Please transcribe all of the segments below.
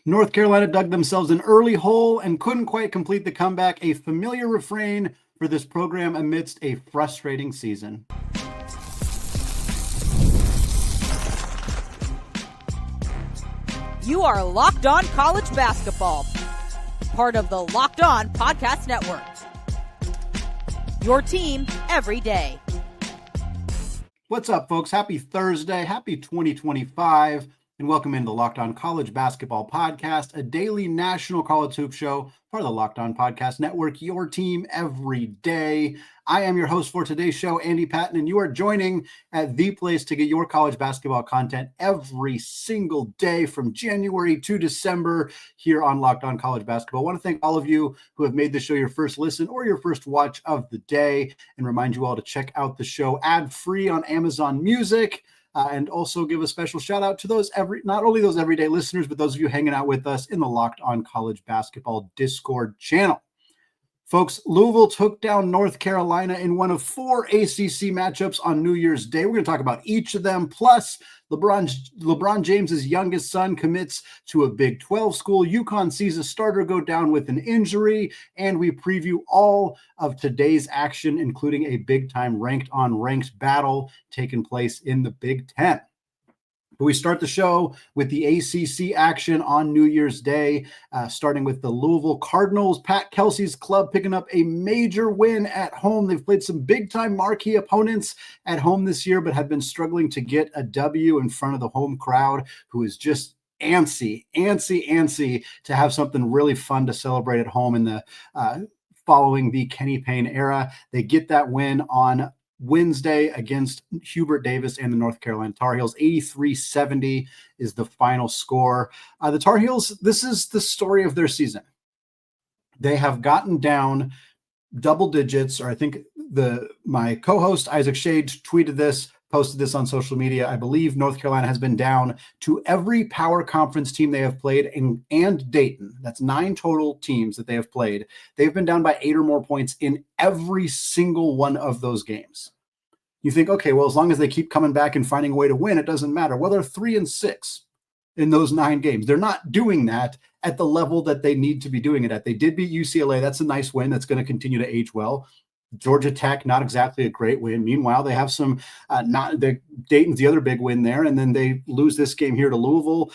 North Carolina dug themselves an early hole and couldn't quite complete the comeback, a familiar refrain for this program amidst a frustrating season. You are Locked On College Basketball, part of the Locked On Podcast Network. Your team every day. What's up, folks? Happy Thursday. Happy 2025. And welcome into the Locked On College Basketball Podcast, a daily national college hoop show, part of the Locked On Podcast Network, your team every day. I am your host for today's show, Andy Patton, and you are joining at the place to get your college basketball content every single day from January to December here on Locked On College Basketball. I want to thank all of you who have made the show your first listen or your first watch of the day, and remind you all to check out the show ad-free on Amazon Music. And also give a special shout out to those not only those everyday listeners, but those of you hanging out with us in the Locked On College Basketball Discord channel. Folks, Louisville took down North Carolina in one of 4 ACC matchups on New Year's Day. We're going to talk about each of them. Plus, LeBron James's youngest son commits to a Big 12 school. UConn sees a starter go down with an injury. And we preview all of today's action, including a big-time ranked-on-ranked battle taking place in the Big Ten. We start the show with the ACC action on New Year's Day, starting with the Louisville Cardinals. Pat Kelsey's club picking up a major win at home. They've played some big-time marquee opponents at home this year, but have been struggling to get a W in front of the home crowd, who is just antsy to have something really fun to celebrate at home in the following the Kenny Payne era. They get that win on Wednesday against Hubert Davis and the North Carolina Tar Heels. 83-70 is the final score. The Tar Heels, this is the story of their season. They have gotten down double digits, or I think my co-host Isaac Shade tweeted this, posted this on social media. I believe North Carolina has been down to every power conference team they have played and Dayton. That's 9 total teams that they have played. They've been down by 8 or more points in every single one of those games. You think, okay, well, as long as they keep coming back and finding a way to win, it doesn't matter. Well, they're 3-6 in those 9 games. They're not doing that at the level that they need to be doing it at. They did beat UCLA. That's a nice win. That's going to continue to age well. Georgia Tech, not exactly a great win. Meanwhile, they have some, Dayton's the other big win there, and then they lose this game here to Louisville.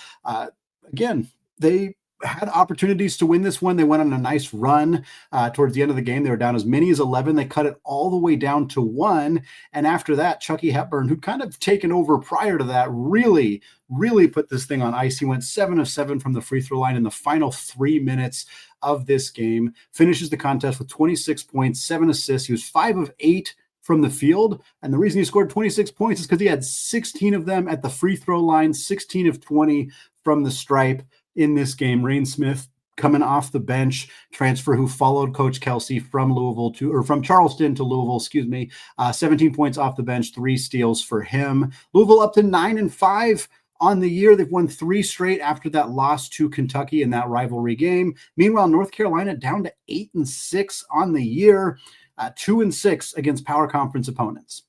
Again, they had opportunities to win this one. They went on a nice run towards the end of the game. They were down as many as 11. They cut it all the way down to 1. And after that, Chucky Hepburn, who'd kind of taken over prior to that, really put this thing on ice. He went 7 of 7 from the free throw line in the final 3 minutes of this game, finishes the contest with 26 points, 7 assists. He was 5 of 8 from the field. And the reason he scored 26 points is because he had 16 of them at the free throw line, 16 of 20 from the stripe in this game. Rain Smith, coming off the bench, transfer who followed Coach Kelsey from Charleston to Louisville, 17 points off the bench, 3 steals for him. Louisville up to 9-5 on the year. They've won 3 straight after that loss to Kentucky in that rivalry game. Meanwhile, North Carolina down to 8-6 on the year, 2-6 against power conference opponents.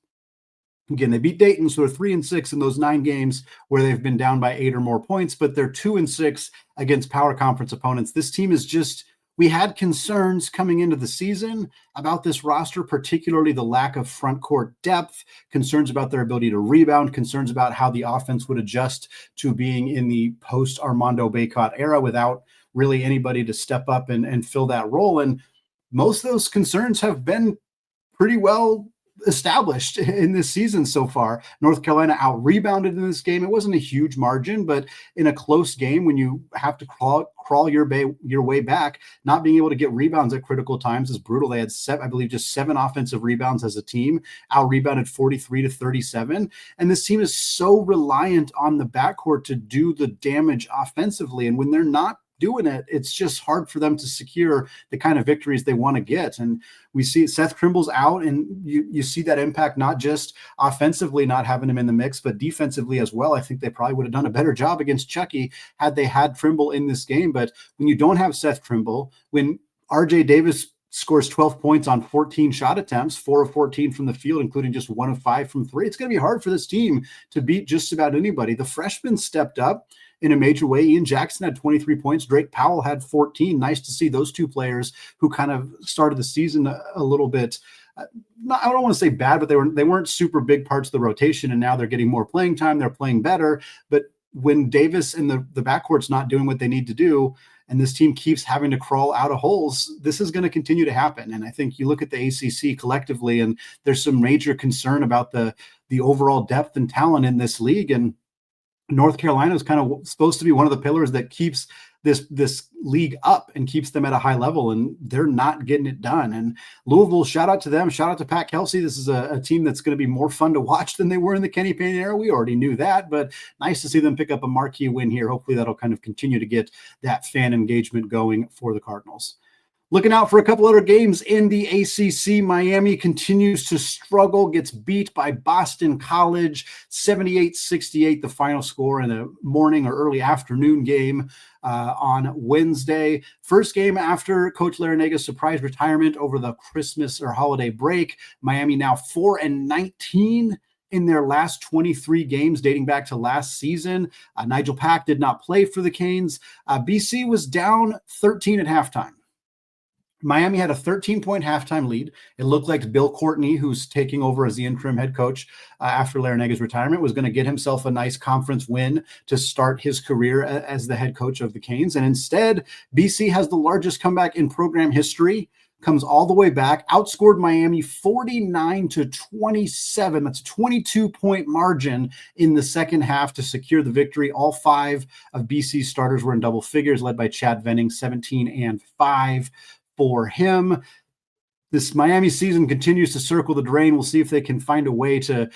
Again, they beat Dayton, so they're 3-6 in those 9 games where they've been down by 8 or more points, but they're 2-6 against power conference opponents. This team is just, we had concerns coming into the season about this roster, particularly the lack of front court depth, concerns about their ability to rebound, concerns about how the offense would adjust to being in the post-Armando Bacot era without really anybody to step up and fill that role. And most of those concerns have been pretty well established in this season so far. North Carolina out-rebounded in this game. It wasn't a huge margin, but in a close game when you have to crawl your way back, not being able to get rebounds at critical times is brutal. They had just 7 offensive rebounds as a team, out-rebounded 43-37. And this team is so reliant on the backcourt to do the damage offensively. And when they're not doing it, it's just hard for them to secure the kind of victories they want to get. And we see Seth Trimble's out, and you see that impact not just offensively not having him in the mix, but defensively as well. I think they probably would have done a better job against Chucky had they had Trimble in this game. But when you don't have Seth Trimble, when RJ Davis scores 12 points on 14 shot attempts, 4 of 14 from the field, including just 1 of 5 from 3, it's going to be hard for this team to beat just about anybody. The freshmen stepped up in a major way. Ian Jackson had 23 points. Drake Powell had 14. Nice to see those two players who kind of started the season a little bit. I don't want to say bad, but they weren't super big parts of the rotation, and now they're getting more playing time. They're playing better. But when Davis and the backcourt's not doing what they need to do, and this team keeps having to crawl out of holes, this is going to continue to happen. And I think you look at the ACC collectively, and there's some major concern about the overall depth and talent in this league. And North Carolina is kind of supposed to be one of the pillars that keeps this league up and keeps them at a high level, and they're not getting it done. And Louisville, shout out to them. Shout out to Pat Kelsey. This is a team that's going to be more fun to watch than they were in the Kenny Payne era. We already knew that, but nice to see them pick up a marquee win here. Hopefully that'll kind of continue to get that fan engagement going for the Cardinals. Looking out for a couple other games in the ACC, Miami continues to struggle, gets beat by Boston College, 78-68, the final score in a morning or early afternoon game on Wednesday. First game after Coach Larrañaga's surprise retirement over the Christmas or holiday break. Miami now 4-19 in their last 23 games dating back to last season. Nigel Pack did not play for the Canes. BC was down 13 at halftime. Miami had a 13-point halftime lead. It looked like Bill Courtney, who's taking over as the interim head coach after Larrañaga's retirement, was going to get himself a nice conference win to start his career as the head coach of the Canes. And instead, BC has the largest comeback in program history, comes all the way back, outscored Miami 49-27. That's a 22-point margin in the second half to secure the victory. All five of BC's starters were in double figures, led by Chad Venning, 17 and 5. For him. This Miami season continues to circle the drain. We'll see if they can find a way to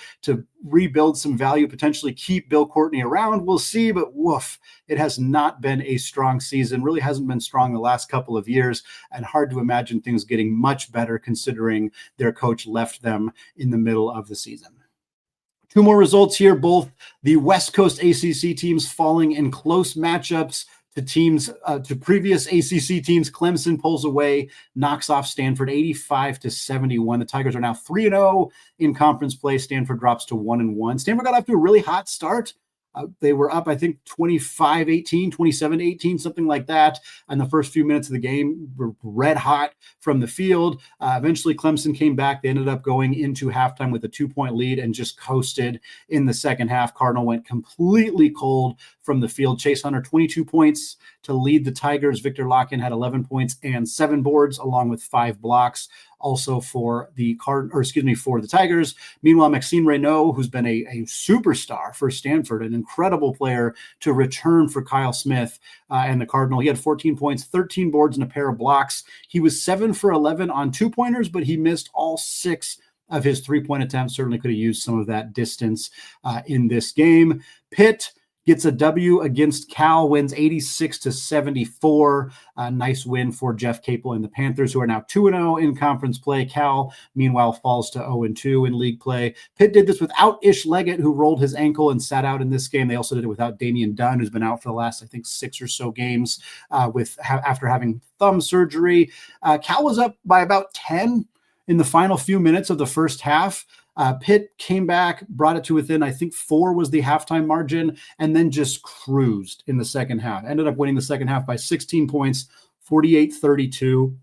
rebuild some value, potentially keep Bill Courtney around. We'll see, but woof, it has not been a strong season. Really hasn't been strong the last couple of years, and hard to imagine things getting much better considering their coach left them in the middle of the season. Two more results here, both the West Coast ACC teams falling in close matchups to previous ACC teams. Clemson pulls away, knocks off Stanford 85-71. The Tigers are now 3-0 in conference play. Stanford drops to 1-1. Stanford got off to a really hot start. They were up, I think, 25-18, 27-18, something like that. And the first few minutes of the game were red hot from the field. Eventually, Clemson came back. They ended up going into halftime with a 2-point lead and just coasted in the second half. Cardinal went completely cold from the field. Chase Hunter, 22 points to lead the Tigers. Victor Locken had 11 points and 7 boards, along with 5 blocks. Also for the Tigers. Meanwhile, Maxime Reynaud, who's been a superstar for Stanford, an incredible player to return for Kyle Smith and the Cardinal. He had 14 points, 13 boards, and a pair of blocks. He was 7 for 11 on 2-pointers, but he missed all 6 of his 3-point attempts. Certainly could have used some of that distance in this game. Pitt gets a W against Cal, wins 86-74. Nice win for Jeff Capel and the Panthers, who are now 2-0 in conference play. Cal, meanwhile, falls to 0-2 in league play. Pitt did this without Ish Leggett, who rolled his ankle and sat out in this game. They also did it without Damian Dunn, who's been out for the last, I think, 6 or so games after having thumb surgery. Cal was up by about 10 in the final few minutes of the first half. Pitt came back, brought it to within, I think 4 was the halftime margin, and then just cruised in the second half. Ended up winning the second half by 16 points, 48-32.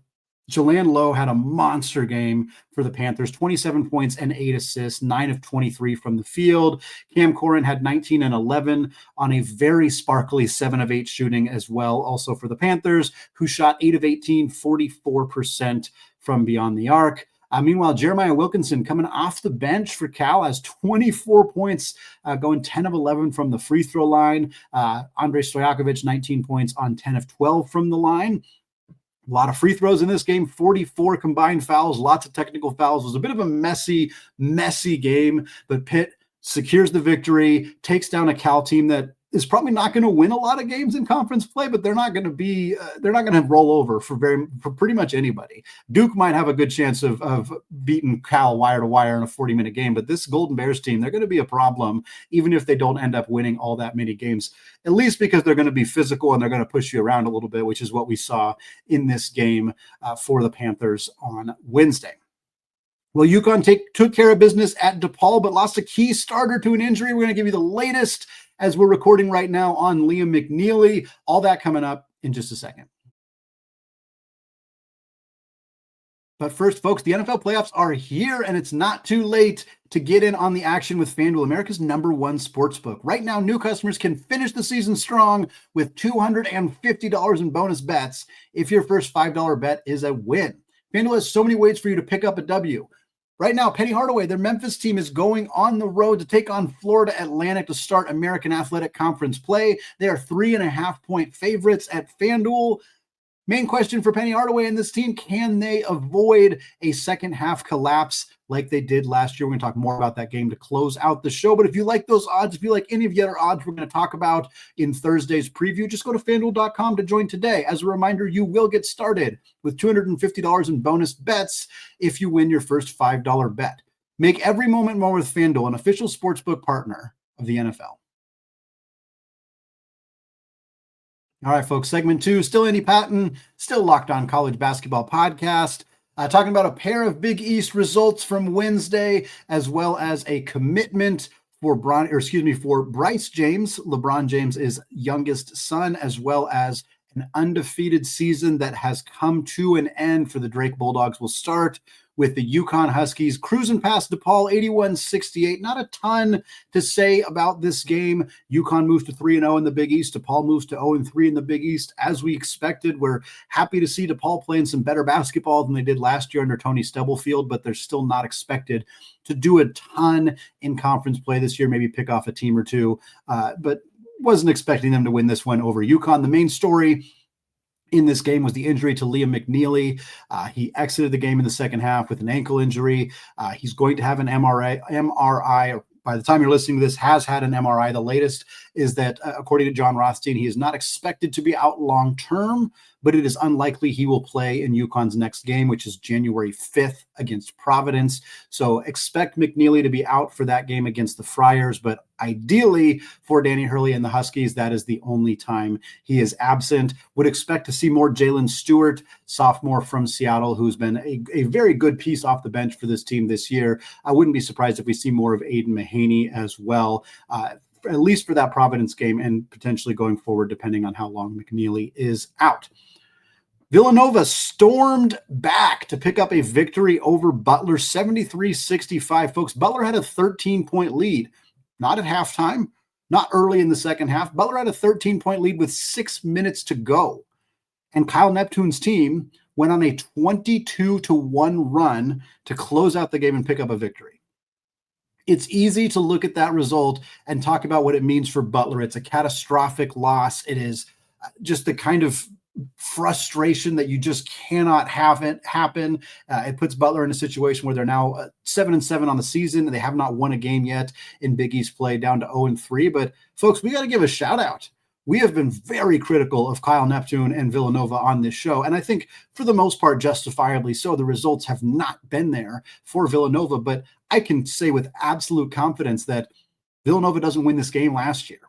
Jalan Lowe had a monster game for the Panthers, 27 points and 8 assists, 9 of 23 from the field. Cam Corrin had 19 and 11 on a very sparkly 7 of 8 shooting as well, also for the Panthers, who shot 8 of 18, 44% from beyond the arc. Meanwhile, Jeremiah Wilkinson coming off the bench for Cal has 24 points, going 10 of 11 from the free throw line. Andrei Stojakovic, 19 points on 10 of 12 from the line. A lot of free throws in this game, 44 combined fouls, lots of technical fouls. It was a bit of a messy game, but Pitt secures the victory, takes down a Cal team that is probably not going to win a lot of games in conference play, but they're not going to roll over for pretty much anybody. Duke might have a good chance of beating Cal wire to wire in a 40-minute game, but this Golden Bears team, they're going to be a problem, even if they don't end up winning all that many games, at least because they're going to be physical and they're going to push you around a little bit, which is what we saw in this game for the Panthers on Wednesday. Well, UConn took care of business at DePaul, but lost a key starter to an injury. We're going to give you the latest as we're recording right now on Liam McNeeley. All that coming up in just a second. But first, folks, the NFL playoffs are here, and it's not too late to get in on the action with FanDuel, America's #1 sportsbook. Right now, new customers can finish the season strong with $250 in bonus bets if your first $5 bet is a win. FanDuel has so many ways for you to pick up a W. Right now, Penny Hardaway, their Memphis team, is going on the road to take on Florida Atlantic to start American Athletic Conference play. They are 3.5-point favorites at FanDuel. Main question for Penny Hardaway and this team, can they avoid a second half collapse like they did last year? We're going to talk more about that game to close out the show. But if you like those odds, if you like any of the other odds we're going to talk about in Thursday's preview, just go to FanDuel.com to join today. As a reminder, you will get started with $250 in bonus bets if you win your first $5 bet. Make every moment more with FanDuel, an official sportsbook partner of the NFL. All right, folks, segment 2, still Andy Patton, still Locked On College Basketball Podcast, talking about a pair of Big East results from Wednesday, as well as a commitment for Bryce James, LeBron James' youngest son, as well as an undefeated season that has come to an end for the Drake Bulldogs. Will start with the UConn Huskies cruising past DePaul 81-68. Not a ton to say about this game. UConn moves to 3-0 in the Big East. DePaul moves to 0-3 in the Big East. As we expected, we're happy to see DePaul playing some better basketball than they did last year under Tony Stubblefield, but they're still not expected to do a ton in conference play this year, maybe pick off a team or two, but wasn't expecting them to win this one over UConn. The main story in this game was the injury to Liam McNeeley. He exited the game in the second half with an ankle injury. He's going to have an MRI. By the time you're listening to this, has had an MRI. The latest is that, according to John Rothstein, he is not expected to be out long-term, but it is unlikely he will play in UConn's next game, which is January 5th against Providence. So expect McNeeley to be out for that game against the Friars, but ideally for Danny Hurley and the Huskies, that is the only time he is absent. Would expect to see more Jalen Stewart, sophomore from Seattle, who's been a very good piece off the bench for this team this year. I wouldn't be surprised if we see more of Aiden Mahaney as well, at least for that Providence game and potentially going forward, depending on how long McNeeley is out. Villanova stormed back to pick up a victory over Butler, 73-65. Folks, Butler had a 13-point lead, not at halftime, not early in the second half. Butler had a 13-point lead with 6 minutes to go. And Kyle Neptune's team went on a 22-1 run to close out the game and pick up a victory. It's easy to look at that result and talk about what it means for Butler. It's a catastrophic loss. It is just the kind of frustration that you just cannot have it happen. It puts Butler in a situation where they're now 7-7 on the season, and they have not won a game yet in Big East play, down to 0-3. But folks, we got to give a shout out. We have been very critical of Kyle Neptune and Villanova on this show, and I think for the most part, justifiably so. The results have not been there for Villanova, but I can say with absolute confidence that Villanova doesn't win this game last year.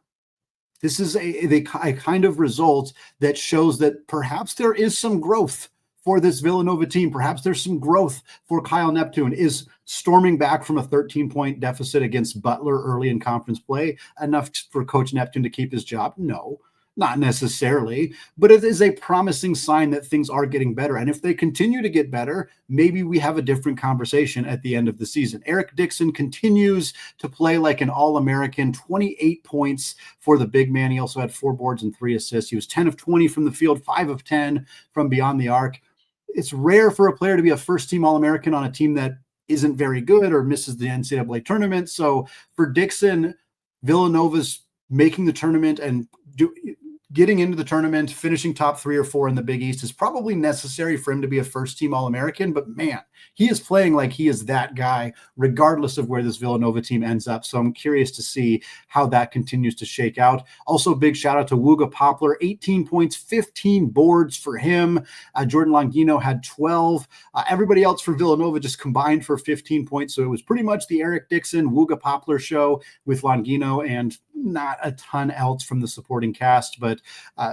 This is a kind of result that shows that perhaps there is some growth for this Villanova team. Perhaps there's some growth for Kyle Neptune. Is storming back from a 13-point deficit against Butler early in conference play enough for Coach Neptune to keep his job? No, not necessarily, but it is a promising sign that things are getting better. And if they continue to get better, maybe we have a different conversation at the end of the season. Eric Dixon continues to play like an All-American, 28 points for the big man. He also had 4 boards and 3 assists. He was 10 of 20 from the field, 5 of 10 from beyond the arc. It's rare for a player to be a first-team All-American on a team that isn't very good or misses the NCAA tournament. So for Dixon, Villanova's making the tournament and getting into the tournament, finishing top 3 or 4 in the Big East is probably necessary for him to be a first-team All-American. But man, he is playing like he is that guy, regardless of where this Villanova team ends up. So I'm curious to see how that continues to shake out. Also, big shout out to Wooga Poplar, 18 points, 15 boards for him. Jordan Longino had 12. Everybody else for Villanova just combined for 15 points. So it was pretty much the Eric Dixon, Wooga Poplar show with Longino and not a ton else from the supporting cast. But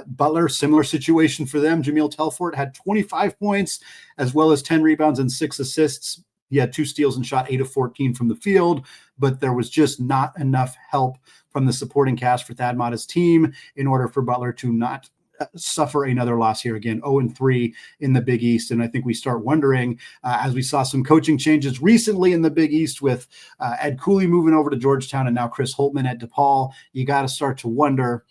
Butler, similar situation for them. Jameel Telfort had 25 points as well as 10 rebounds and 6 assists. He had 2 steals and shot 8 of 14 from the field, but there was just not enough help from the supporting cast for Thad Matta's team in order for Butler to not suffer another loss here again, 0-3 in the Big East. And I think we start wondering, as we saw some coaching changes recently in the Big East with Ed Cooley moving over to Georgetown and now Chris Holtmann at DePaul, you got to start to wonder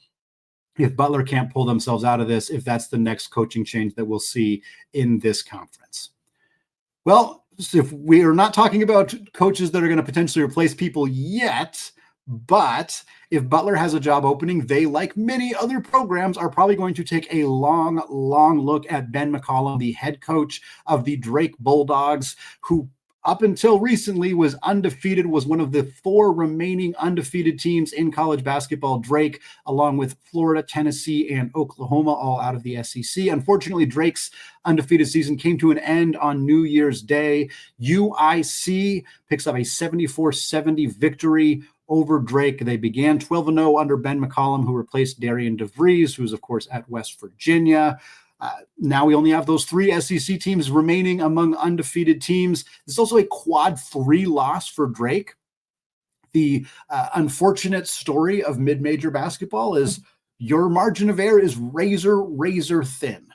if Butler can't pull themselves out of this, if that's the next coaching change that we'll see in this conference. Well, if we are not talking about coaches that are going to potentially replace people yet, but if Butler has a job opening, they, like many other programs, are probably going to take a long, long look at Ben McCollum, the head coach of the Drake Bulldogs, who up until recently was undefeated, was one of the 4 remaining undefeated teams in college basketball. Drake, along with Florida, Tennessee, and Oklahoma, all out of the SEC. Unfortunately, Drake's undefeated season came to an end on New Year's Day. UIC picks up a 74-70 victory over Drake. They began 12-0 under Ben McCollum, who replaced Darian DeVries, who's, of course, at West Virginia. Now we only have those 3 SEC teams remaining among undefeated teams. There's also a quad 3 loss for Drake. The unfortunate story of mid-major basketball is your margin of error is razor, razor thin.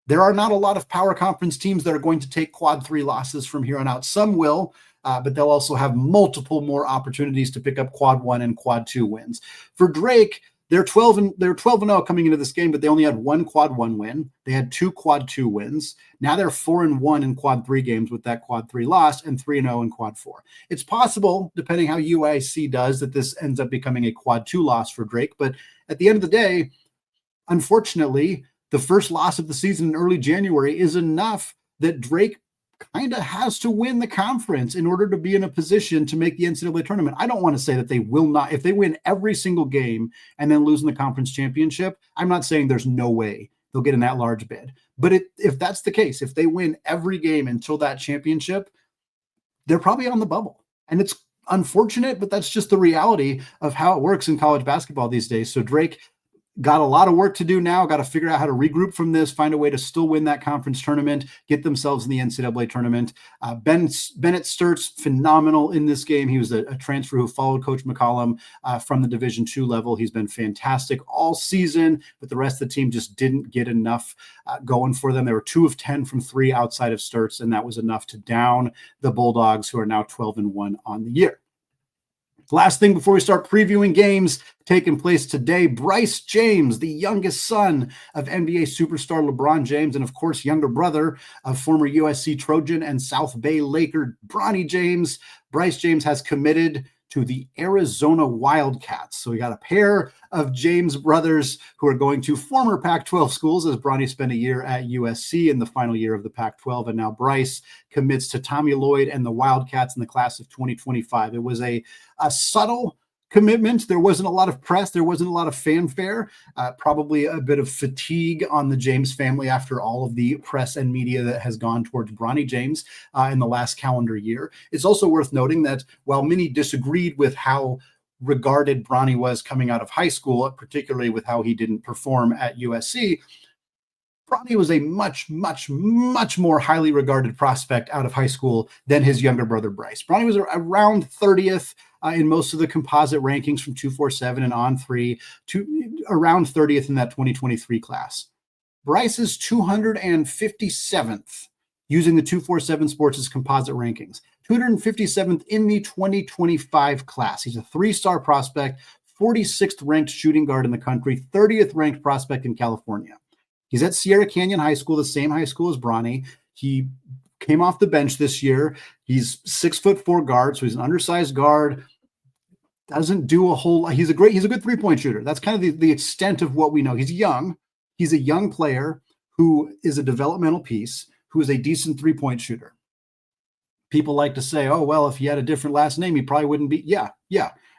There are not a lot of power conference teams that are going to take quad 3 losses from here on out. Some will, but they'll also have multiple more opportunities to pick up quad 1 and quad 2 wins. For Drake, they're 12-0 coming into this game, but they only had 1 quad 1 win. They had 2 quad 2 wins. Now they're 4-1 in quad 3 games with that quad 3 loss, and 3-0 in quad 4. It's possible, depending how UIC does, that this ends up becoming a quad 2 loss for Drake. But at the end of the day, unfortunately, the first loss of the season in early January is enough that Drake kind of has to win the conference in order to be in a position to make the NCAA tournament. I don't want to say that they will not. If they win every single game and then lose in the conference championship, I'm not saying there's no way they'll get in that large bid. But if that's the case, if they win every game until that championship, they're probably on the bubble. And it's unfortunate, but that's just the reality of how it works in college basketball these days. So Drake got a lot of work to do now, got to figure out how to regroup from this, find a way to still win that conference tournament, get themselves in the NCAA tournament. Bennett Sturtz, phenomenal in this game. He was a transfer who followed Coach McCollum from the Division II level. He's been fantastic all season, but the rest of the team just didn't get enough going for them. They were 2 of 10 from 3 outside of Sturtz, and that was enough to down the Bulldogs, who are now 12-1 on the year. Last thing before we start previewing games taking place today, Bryce James, the youngest son of NBA superstar LeBron James, and of course, younger brother of former USC Trojan and South Bay Laker Bronny James. Bryce James has committed to the Arizona Wildcats. So we got a pair of James brothers who are going to former Pac-12 schools, as Bronny spent a year at USC in the final year of the Pac-12. And now Bryce commits to Tommy Lloyd and the Wildcats in the class of 2025. It was a subtle commitment. There wasn't a lot of press. There wasn't a lot of fanfare, probably a bit of fatigue on the James family after all of the press and media that has gone towards Bronny James in the last calendar year. It's also worth noting that while many disagreed with how regarded Bronny was coming out of high school, particularly with how he didn't perform at USC, Bronny was a much, much, much more highly regarded prospect out of high school than his younger brother, Bryce. Bronny was around 30th in most of the composite rankings from 247 and On3 to around 30th in that 2023 class. Bryce is 257th using the 247 Sports' composite rankings, 257th in the 2025 class. He's a 3-star prospect, 46th ranked shooting guard in the country, 30th ranked prospect in California. He's at Sierra Canyon High School, the same high school as Bronny. He came off the bench this year. He's 6'4" guard, so he's an undersized guard. Doesn't do a whole lot. He's a good 3-point shooter. That's kind of the extent of what we know. He's young. He's a young player who is a developmental piece, who is a decent 3-point shooter. People like to say, oh, well, if he had a different last name, he probably wouldn't be. Yeah.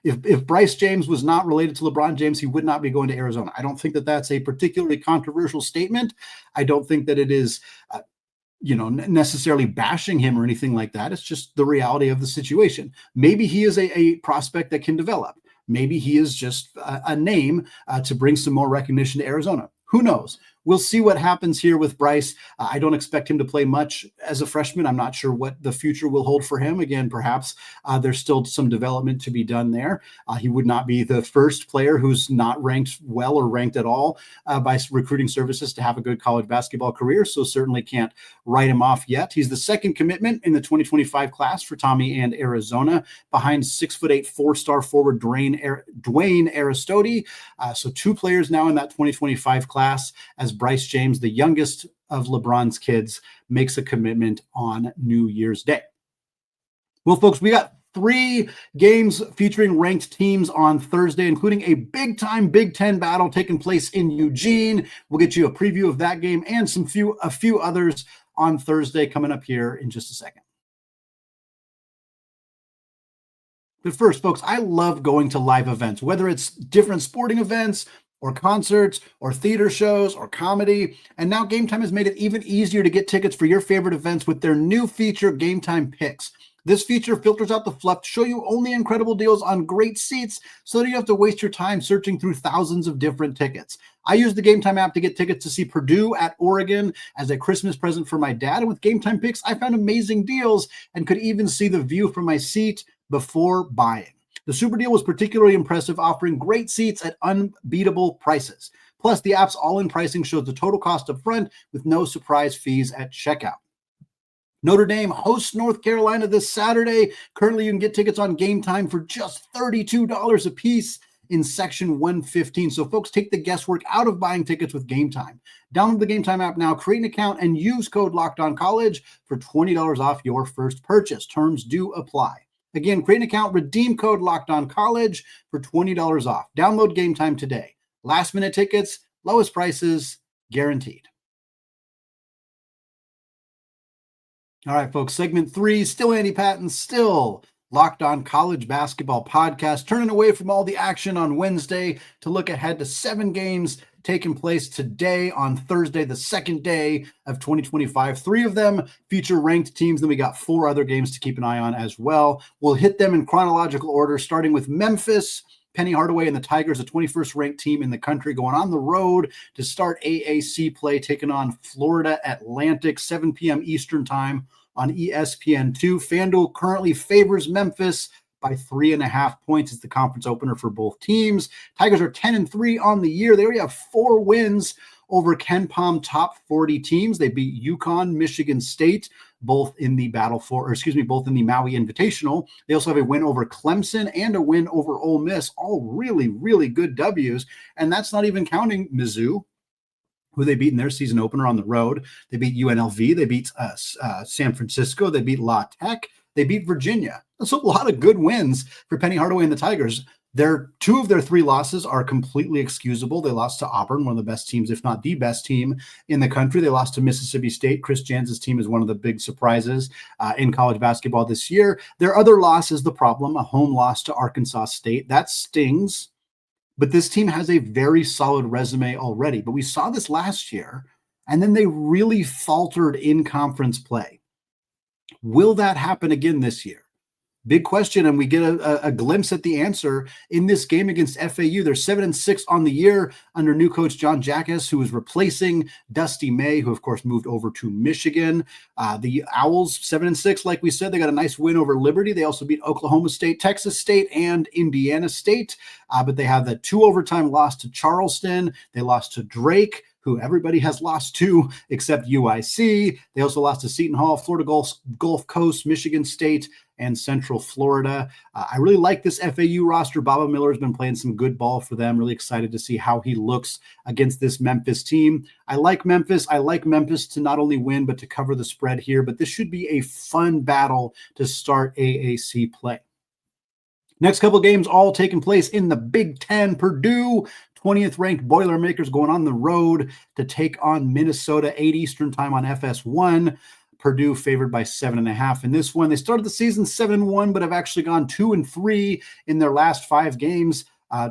If Bryce James was not related to LeBron James, he would not be going to Arizona. I don't think that that's a particularly controversial statement. I don't think that it is, necessarily bashing him or anything like that. It's just the reality of the situation. Maybe he is a prospect that can develop. Maybe he is just a name to bring some more recognition to Arizona. Who knows? we'll see what happens here with Bryce. I don't expect him to play much as a freshman. I'm not sure what the future will hold for him. Again, perhaps there's still some development to be done there. He would not be the first player who's not ranked well or ranked at all by recruiting services to have a good college basketball career, so certainly can't write him off yet. He's the second commitment in the 2025 class for Tommy and Arizona, behind 6'8" four-star forward Dwayne Aristoti. So two players now in that 2025 class, as Bryce James, the youngest of LeBron's kids, makes a commitment on New Year's Day. Well, folks, we got 3 games featuring ranked teams on Thursday, including a big-time Big Ten battle taking place in Eugene. We'll get you a preview of that game and a few others on Thursday coming up here in just a second. But first, folks, I love going to live events, whether it's different sporting events or concerts or theater shows or comedy. And now Game Time has made it even easier to get tickets for your favorite events with their new feature, Game Time Picks. This feature filters out the fluff to show you only incredible deals on great seats so that you have to waste your time searching through thousands of different tickets. I use the Game Time app to get tickets to see Purdue at Oregon as a Christmas present for my dad. And with Game Time Picks, I found amazing deals and could even see the view from my seat before buying. The super deal was particularly impressive, offering great seats at unbeatable prices. Plus, the app's all-in pricing shows the total cost up front with no surprise fees at checkout. Notre Dame hosts North Carolina this Saturday. Currently, you can get tickets on Game Time for just $32 a piece in Section 115. So, folks, take the guesswork out of buying tickets with Game Time. Download the Game Time app now, create an account, and use code LOCKEDONCollege for $20 off your first purchase. Terms do apply. Again, create an account, redeem code LOCKEDONCollege for $20 off. Download Game Time today. Last-minute tickets, lowest prices, guaranteed. All right, folks, segment 3, still Andy Patton, still Locked On College Basketball Podcast, turning away from all the action on Wednesday to look ahead to 7 games taking place today on Thursday, the second day of 2025. 3 of them feature ranked teams. Then we got 4 other games to keep an eye on as well. We'll hit them in chronological order, starting with Memphis. Penny Hardaway and the Tigers, the 21st ranked team in the country, going on the road to start AAC play, taking on Florida Atlantic, 7 p.m. Eastern time on ESPN2. FanDuel currently favors Memphis by 3.5 points. It's the conference opener for both teams. Tigers are 10-3 on the year. They already have 4 wins over KenPom top 40 teams. They beat UConn, Michigan State, both in the both in the Maui Invitational. They also have a win over Clemson and a win over Ole Miss, all really, really good W's. And that's not even counting Mizzou, who they beat in their season opener on the road. They beat UNLV. They beat San Francisco. They beat La Tech. They beat Virginia. That's a lot of good wins for Penny Hardaway and the Tigers. 2 of their 3 losses are completely excusable. They lost to Auburn, one of the best teams, if not the best team in the country. They lost to Mississippi State. Chris Jans' team is one of the big surprises in college basketball this year. Their other loss is the problem, a home loss to Arkansas State. That stings, but this team has a very solid resume already. But we saw this last year, and then they really faltered in conference play. Will that happen again this year? Big question, and we get a glimpse at the answer in this game against FAU. They're 7-6 on the year under new coach John Jackas, who is replacing Dusty May, who, of course, moved over to Michigan. The Owls, 7-6, like we said. They got a nice win over Liberty. They also beat Oklahoma State, Texas State, and Indiana State. But they have the 2 overtime loss to Charleston. They lost to Drake, who everybody has lost to except UIC. They also lost to Seton Hall, Florida Gulf Coast, Michigan State, and Central Florida. I really like this FAU roster. Baba Miller has been playing some good ball for them. Really excited to see how he looks against this Memphis team. I like Memphis. I like Memphis to not only win, but to cover the spread here. But this should be a fun battle to start AAC play. Next couple games all taking place in the Big Ten. Purdue, 20th ranked Boilermakers, going on the road to take on Minnesota, 8 Eastern time on FS1. Purdue favored by 7.5 in this one. They started the season 7-1, but have actually gone 2-3 in their last 5 games.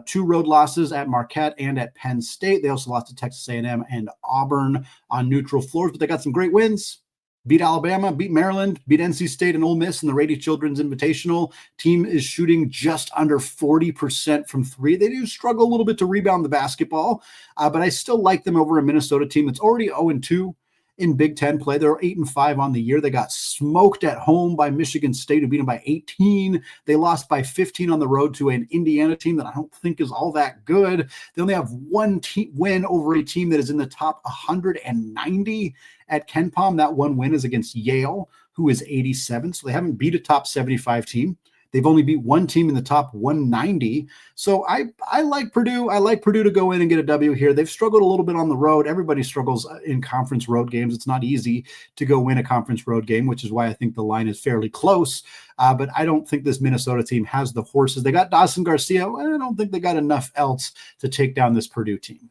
2 road losses at Marquette and at Penn State. They also lost to Texas A&M and Auburn on neutral floors, but they got some great wins. beat Alabama, beat Maryland, beat NC State and Ole Miss in the Rady Children's Invitational. Team is shooting just under 40% from three. They do struggle a little bit to rebound the basketball, but I still like them over a Minnesota team that's already 0-2 in Big Ten play. They're 8-5 on the year. They got smoked at home by Michigan State, who beat them by 18. They lost by 15 on the road to an Indiana team that I don't think is all that good. They only have one win over a team that is in the top 190 at KenPom. That one win is against Yale, who is 87. So they haven't beat a top 75 team. They've only beat one team in the top 190. So I like Purdue. I like Purdue to go in and get a W here. They've struggled a little bit on the road. Everybody struggles in conference road games. It's not easy to go win a conference road game, which is why I think the line is fairly close. But I don't think this Minnesota team has the horses. They got Dawson Garcia. I don't think they got enough else to take down this Purdue team.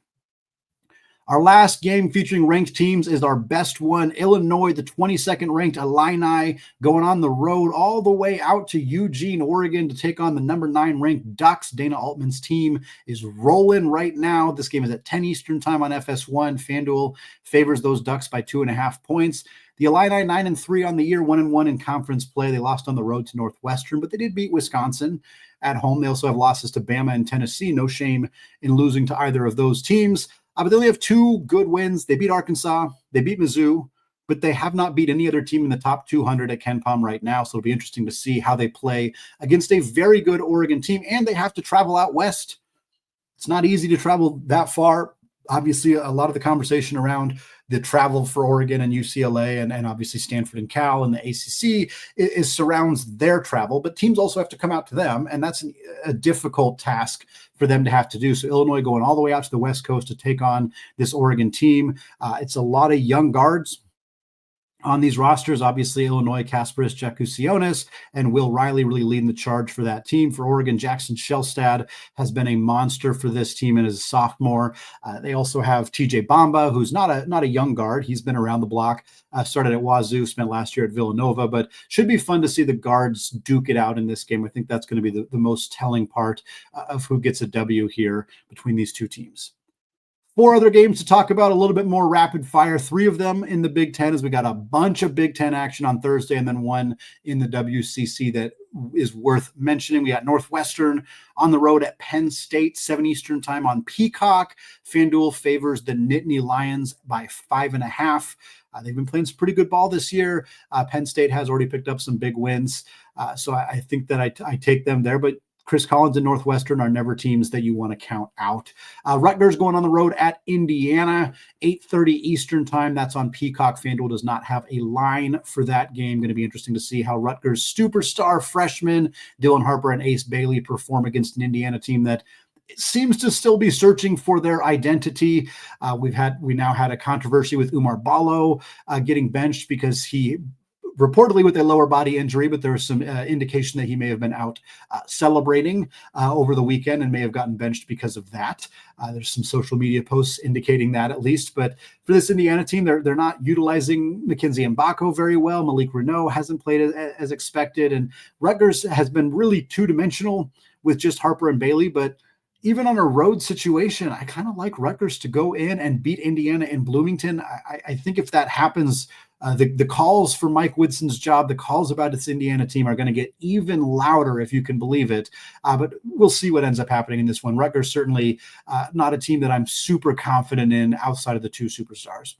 Our last game featuring ranked teams is our best one. Illinois, the 22nd ranked Illini, going on the road all the way out to Eugene, Oregon to take on the number 9 ranked Ducks. Dana Altman's team is rolling right now. This game is at 10 Eastern time on FS1. FanDuel favors those Ducks by 2.5 points. The Illini 9-3 on the year, 1-1 in conference play. They lost on the road to Northwestern, but they did beat Wisconsin at home. They also have losses to Bama and Tennessee. No shame in losing to either of those teams. But they only have 2 good wins. They beat Arkansas, they beat Mizzou, but they have not beat any other team in the top 200 at KenPom right now. So it'll be interesting to see how they play against a very good Oregon team, and they have to travel out west. It's not easy to travel that far. Obviously, a lot of the conversation around the travel for Oregon and UCLA and obviously Stanford and Cal and the ACC is surrounds their travel, but teams also have to come out to them, and that's a difficult task for them to have to do. So Illinois going all the way out to the West Coast to take on this Oregon team. It's a lot of young guards on these rosters. Obviously, Illinois, Kasparis Jakusionis and Will Riley really leading the charge for that team. For Oregon, Jackson Shellstad has been a monster for this team and is a sophomore. They also have TJ Bamba, who's not a young guard. He's been around the block, started at Wazoo, spent last year at Villanova, but should be fun to see the guards duke it out in this game. I think that's going to be the most telling part of who gets a W here between these two teams. 4 other games to talk about, a little bit more rapid fire. 3 of them in the Big Ten, as we got a bunch of Big Ten action on Thursday and then one in the WCC that is worth mentioning. We got Northwestern on the road at Penn State, 7 Eastern time on Peacock. FanDuel favors the Nittany Lions by 5.5. They've been playing some pretty good ball this year. Penn State has already picked up some big wins. So I think that I take them there, but Chris Collins and Northwestern are never teams that you want to count out. Rutgers going on the road at Indiana, 8:30 Eastern time. That's on Peacock. FanDuel does not have a line for that game. Going to be interesting to see how Rutgers superstar freshmen Dylan Harper and Ace Bailey perform against an Indiana team that seems to still be searching for their identity. We now had a controversy with Umar Ballo getting benched because he reportedly with a lower body injury, but there was some indication that he may have been out celebrating over the weekend and may have gotten benched because of that. There's some social media posts indicating that at least. But for this Indiana team, they're not utilizing Mackenzie Mbako very well. Malik Renault hasn't played as expected. And Rutgers has been really two-dimensional with just Harper and Bailey. But even on a road situation, I kind of like Rutgers to go in and beat Indiana in Bloomington. I think if that happens, the calls for Mike Woodson's job, the calls about this Indiana team are going to get even louder, if you can believe it. But we'll see what ends up happening in this one. Rutgers certainly not a team that I'm super confident in outside of the 2 superstars.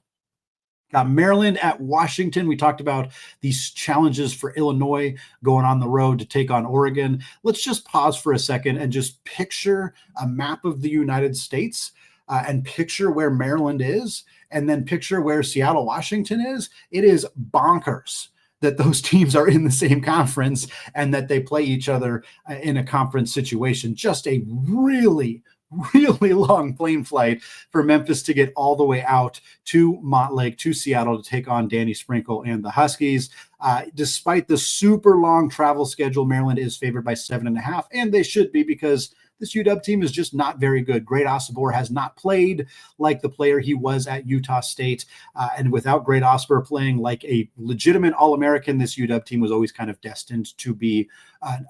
Got Maryland at Washington. We talked about these challenges for Illinois going on the road to take on Oregon. Let's just pause for a second and just picture a map of the United States and picture where Maryland is, and then picture where Seattle, Washington is. It is bonkers that those teams are in the same conference and that they play each other in a conference situation. Just a really long plane flight for Memphis to get all the way out to Montlake, to Seattle to take on Danny Sprinkle and the Huskies. Despite the super long travel schedule, Maryland is favored by 7.5, and they should be because this UW team is just not very good. Great Osibor has not played like the player he was at Utah State. And without Great Osibor playing like a legitimate All-American, this UW team was always kind of destined to be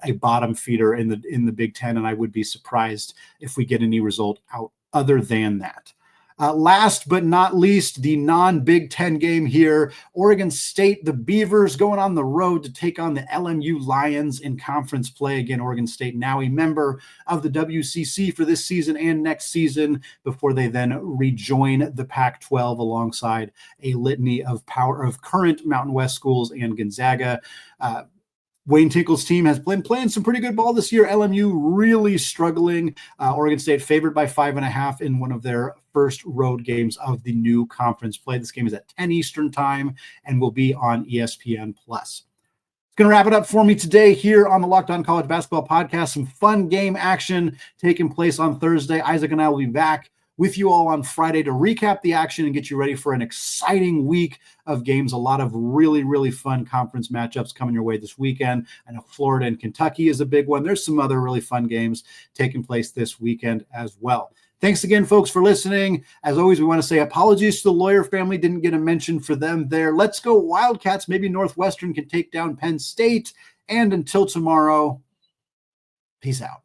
a bottom feeder in the Big Ten. And I would be surprised if we get any result out other than that. Last but not least, the non-Big Ten game here. Oregon State, the Beavers going on the road to take on the LMU Lions in conference play. Again, Oregon State now a member of the WCC for this season and next season before they then rejoin the Pac-12 alongside a litany of current Mountain West schools and Gonzaga. Wayne Tinkle's team has been playing some pretty good ball this year. LMU really struggling. Oregon State favored by 5.5 in one of their first road games of the new conference play. This game is at 10 Eastern time and will be on ESPN+. It's going to wrap it up for me today here on the Locked On College Basketball Podcast. Some fun game action taking place on Thursday. Isaac and I will be back with you all on Friday to recap the action and get you ready for an exciting week of games. A lot of really, really fun conference matchups coming your way this weekend. I know Florida and Kentucky is a big one. There's some other really fun games taking place this weekend as well. Thanks again, folks, for listening. As always, we want to say apologies to the Lawyer family. Didn't get a mention for them there. Let's go Wildcats. Maybe Northwestern can take down Penn State. And until tomorrow, peace out.